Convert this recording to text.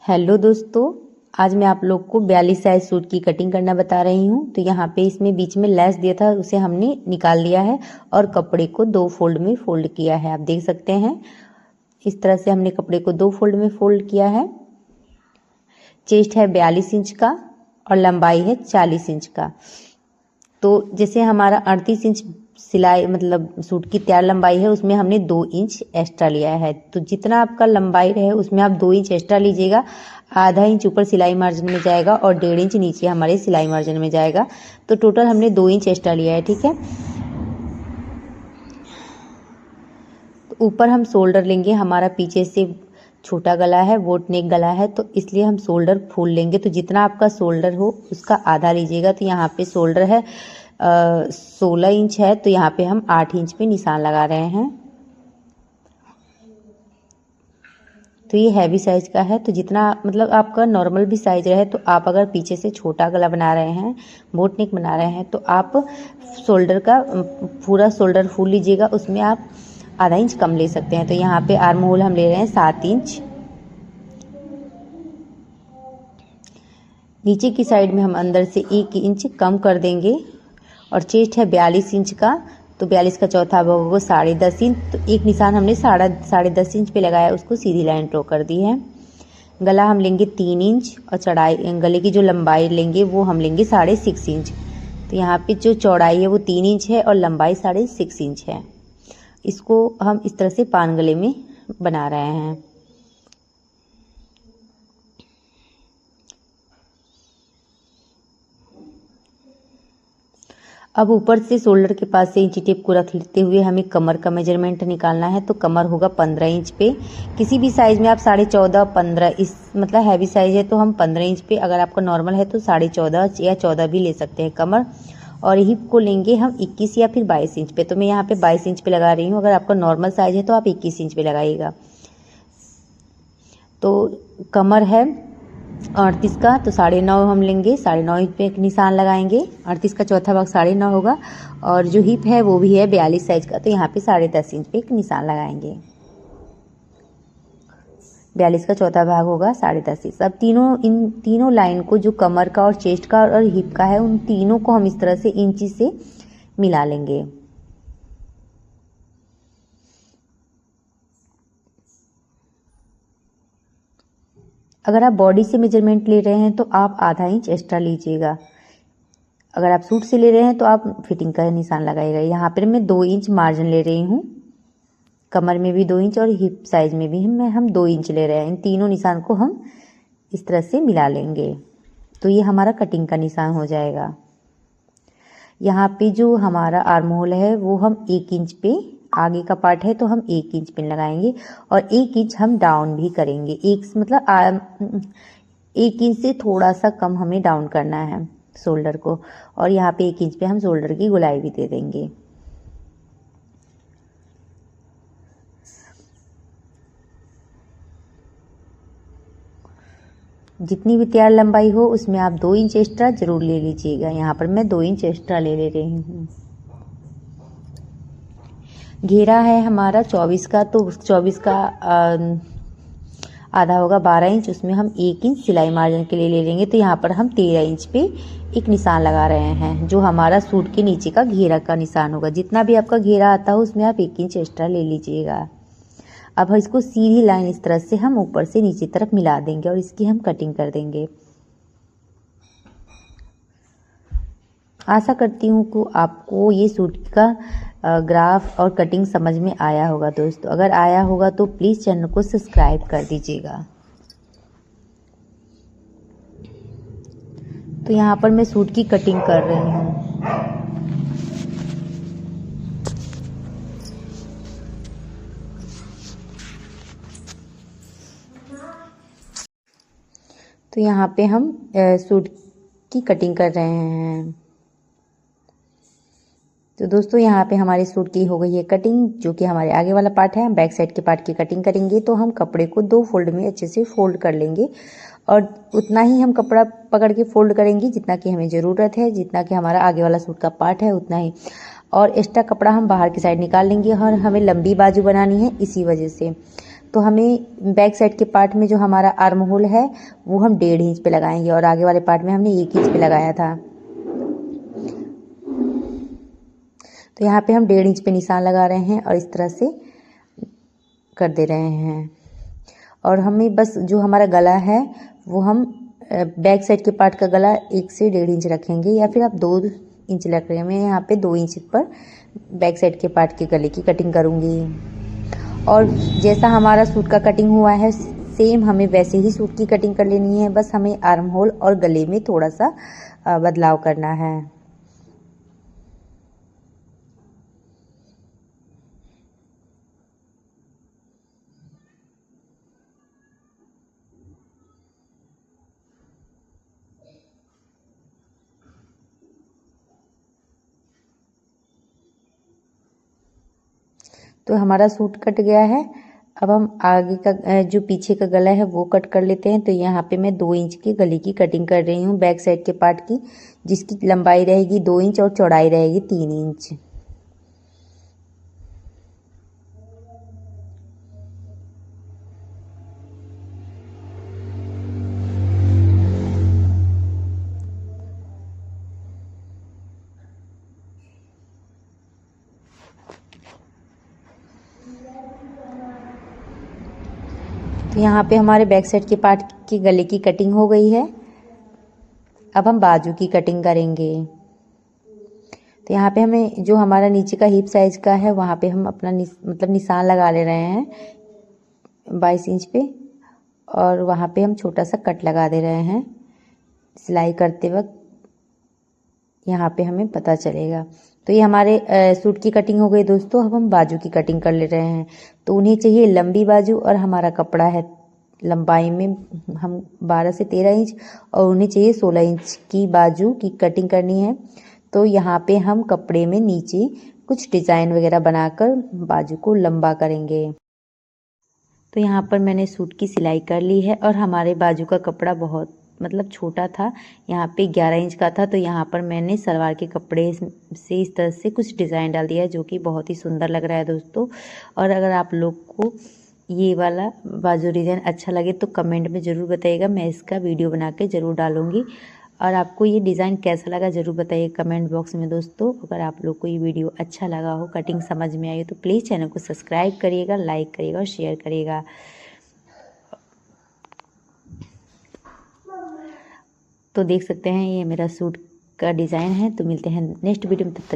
Hello दोस्तों, आज मैं आप लोग को 42 साइज सूट की कटिंग करना बता रही हूँ। तो यहाँ पे इसमें बीच में लेस दिया था, उसे हमने निकाल लिया है और कपड़े को 2 फोल्ड में फोल्ड किया है। आप देख सकते हैं इस तरह से हमने कपड़े को 2 फोल्ड में फोल्ड किया है। चेस्ट है 42 इंच का और लंबाई है 40 इंच का। तो जैसे हमारा 38 इंच सिलाई मतलब सूट की तैयार लंबाई है, उसमें हमने 2 इंच एक्स्ट्रा लिया है। तो जितना आपका लंबाई रहे उसमें आप 2 इंच एक्स्ट्रा लीजिएगा। आधा इंच ऊपर सिलाई मार्जिन में जाएगा और 1.5 इंच नीचे हमारे सिलाई मार्जिन में जाएगा। तो टोटल हमने 2 इंच एक्स्ट्रा लिया है, ठीक है। तो ऊपर हम शोल्डर लेंगे, हमारा पीछे से छोटा गला है, बोट नेक गला है, तो इसलिए हम शोल्डर फुल लेंगे। तो जितना आपका शोल्डर हो उसका आधा लीजिएगा। तो यहाँ पे शोल्डर है 16 इंच है, तो यहाँ पे हम 8 इंच पे निशान लगा रहे हैं। तो ये हैवी साइज का है, तो जितना मतलब आपका नॉर्मल भी साइज रहे, तो आप अगर पीछे से छोटा गला बना रहे हैं, बोट नेक बना रहे हैं, तो आप शोल्डर का पूरा शोल्डर फुल लीजिएगा, उसमें आप आधा इंच कम ले सकते हैं। तो यहाँ पे आर्म होल हम ले रहे हैं 7 इंच। नीचे की साइड में हम अंदर से 1 इंच कम कर देंगे और चेस्ट है 42 इंच का, तो 42 का चौथा भाग होगा 10.5 इंच। तो एक निशान हमने 10.5 इंच पे लगाया, उसको सीधी लाइन ड्रॉ कर दी है। गला हम लेंगे 3 इंच और चौड़ाई गले की जो लंबाई लेंगे वो हम लेंगे 6.5 इंच। तो यहाँ पे जो चौड़ाई है वो 3 इंच है और लंबाई 6.5 इंच है। इसको हम इस तरह से पान गले में बना रहे हैं। अब ऊपर से शोल्डर के पास से इंची टेप को रख लेते हुए हमें कमर का मेजरमेंट निकालना है। तो कमर होगा 15 इंच पे। किसी भी साइज में आप 14.5 15 इस मतलब हैवी साइज है तो हम 15 इंच पे, अगर आपका नॉर्मल है तो 14.5 या 14 भी ले सकते हैं कमर। और हिप को लेंगे हम 21 या फिर 22 इंच पे। तो मैं यहाँ पे 22 इंच पे लगा रही हूँ। अगर आपका नॉर्मल साइज है तो आप 21 इंच पे लगाइएगा। तो कमर है 38 का, तो 9.5 हम लेंगे, 9.5 इंच पे एक निशान लगाएंगे। 38 का चौथा भाग 9.5 होगा। और जो हिप है वो भी है 42 साइज का, तो यहाँ पे 10.5 इंच पे एक निशान लगाएंगे। 42 का चौथा भाग होगा 10.5 इंच। अब इन तीनों लाइन को, जो कमर का और चेस्ट का और हिप का है, उन तीनों को हम इस तरह से इंची से मिला लेंगे। अगर आप बॉडी से मेजरमेंट ले रहे हैं तो आप आधा इंच एक्स्ट्रा लीजिएगा। अगर आप सूट से ले रहे हैं तो आप फिटिंग का निशान लगाइएगा। यहाँ पर मैं 2 इंच मार्जिन ले रही हूँ। कमर में भी 2 इंच और हिप साइज में भी हम 2 इंच ले रहे हैं। इन तीनों निशान को हम इस तरह से मिला लेंगे। तो ये हमारा कटिंग का निशान हो जाएगा। यहाँ पे जो हमारा आर्म होल है वो हम 1 इंच पे, आगे का पार्ट है तो हम 1 इंच पिन लगाएंगे और 1 इंच हम डाउन भी करेंगे। मतलब 1 इंच से थोड़ा सा कम हमें डाउन करना है शोल्डर को। और यहाँ पे 1 इंच पे हम शोल्डर की गोलाई भी दे देंगे। जितनी भी तैयार लंबाई हो उसमें आप 2 इंच एक्स्ट्रा जरूर ले लीजिएगा। यहाँ पर मैं 2 इंच एक्स्ट्रा ले रही हूँ। घेरा है हमारा 24 का, तो 24 का आधा होगा 12 इंच, उसमें हम 1 इंच सिलाई मार्जिन के लिए ले लेंगे। तो यहाँ पर हम 13 इंच पे एक निशान लगा रहे हैं, जो हमारा सूट के नीचे का घेरा का निशान होगा। जितना भी आपका घेरा आता हो उसमें आप 1 इंच एक्स्ट्रा ले लीजिएगा। अब इसको सीधी लाइन इस तरह से हम ऊपर से नीचे तरफ मिला देंगे और इसकी हम कटिंग कर देंगे। आशा करती हूँ कि आपको ये सूट का ग्राफ और कटिंग समझ में आया होगा दोस्तों। अगर आया होगा तो प्लीज़ चैनल को सब्सक्राइब कर दीजिएगा। तो यहाँ पर मैं सूट की कटिंग कर रही हूँ। तो यहाँ पे हम सूट की कटिंग कर रहे हैं। तो दोस्तों यहाँ पे हमारे सूट की हो गई है कटिंग, जो कि हमारे आगे वाला पार्ट है। हम बैक साइड के पार्ट की कटिंग करेंगे। तो हम कपड़े को 2 फोल्ड में अच्छे से फोल्ड कर लेंगे और उतना ही हम कपड़ा पकड़ के फोल्ड करेंगे जितना कि हमें ज़रूरत है, जितना कि हमारा आगे वाला सूट का पार्ट है उतना ही। और एक्स्ट्रा कपड़ा हम बाहर की साइड निकाल लेंगे और हमें लंबी बाजू बनानी है इसी वजह से। तो हमें बैक साइड के पार्ट में जो हमारा आर्म होल है वो हम 1.5 इंच पे लगाएंगे और आगे वाले पार्ट में हमने 1 इंच पे लगाया था। तो यहाँ पे हम 1.5 इंच पे निशान लगा रहे हैं और इस तरह से कर दे रहे हैं। और हमें बस जो हमारा गला है वो हम बैक साइड के पार्ट का गला 1 से 1.5 इंच रखेंगे या फिर आप 2 इंच रख रहे हैं। मैं यहाँ पे 2 इंच पर बैक साइड के पार्ट के गले की कटिंग करूँगी। और जैसा हमारा सूट का कटिंग हुआ है सेम हमें वैसे ही सूट की कटिंग कर लेनी है, बस हमें आर्म होल और गले में थोड़ा सा बदलाव करना है। तो हमारा सूट कट गया है। अब हम आगे का जो पीछे का गला है वो कट कर लेते हैं। तो यहाँ पे मैं 2 इंच की गले की कटिंग कर रही हूँ बैक साइड के पार्ट की, जिसकी लंबाई रहेगी 2 इंच और चौड़ाई रहेगी 3 इंच। तो यहाँ पे हमारे बैक साइड के पार्ट की गले की कटिंग हो गई है। अब हम बाजू की कटिंग करेंगे। तो यहाँ पे हमें जो हमारा नीचे का हिप साइज का है वहाँ पे हम अपना मतलब निशान लगा ले रहे हैं 22 इंच पे, और वहाँ पे हम छोटा सा कट लगा दे रहे हैं। सिलाई करते वक्त यहाँ पे हमें पता चलेगा। तो ये हमारे सूट की कटिंग हो गई दोस्तों। अब हम बाजू की कटिंग कर ले रहे हैं। तो उन्हें चाहिए लंबी बाजू और हमारा कपड़ा है लंबाई में हम 12 से 13 इंच और उन्हें चाहिए 16 इंच की बाजू की कटिंग करनी है। तो यहाँ पे हम कपड़े में नीचे कुछ डिज़ाइन वगैरह बनाकर बाजू को लंबा करेंगे। तो यहाँ पर मैंने सूट की सिलाई कर ली है और हमारे बाजू का कपड़ा बहुत मतलब छोटा था, यहाँ पे 11 इंच का था। तो यहाँ पर मैंने सलवार के कपड़े से इस तरह से कुछ डिज़ाइन डाल दिया है जो कि बहुत ही सुंदर लग रहा है दोस्तों। और अगर आप लोग को ये वाला बाजू डिज़ाइन अच्छा लगे तो कमेंट में ज़रूर बताइएगा, मैं इसका वीडियो बना के ज़रूर डालूँगी। और आपको ये डिज़ाइन कैसा लगा ज़रूर बताइए कमेंट बॉक्स में दोस्तों। अगर आप लोग को ये वीडियो अच्छा लगा हो, कटिंग समझ में आई तो प्लीज़ चैनल को सब्सक्राइब करिएगा, लाइक करिएगा और शेयर करिएगा। तो देख सकते हैं ये मेरा सूट का डिज़ाइन है। तो मिलते हैं नेक्स्ट वीडियो में, तब तक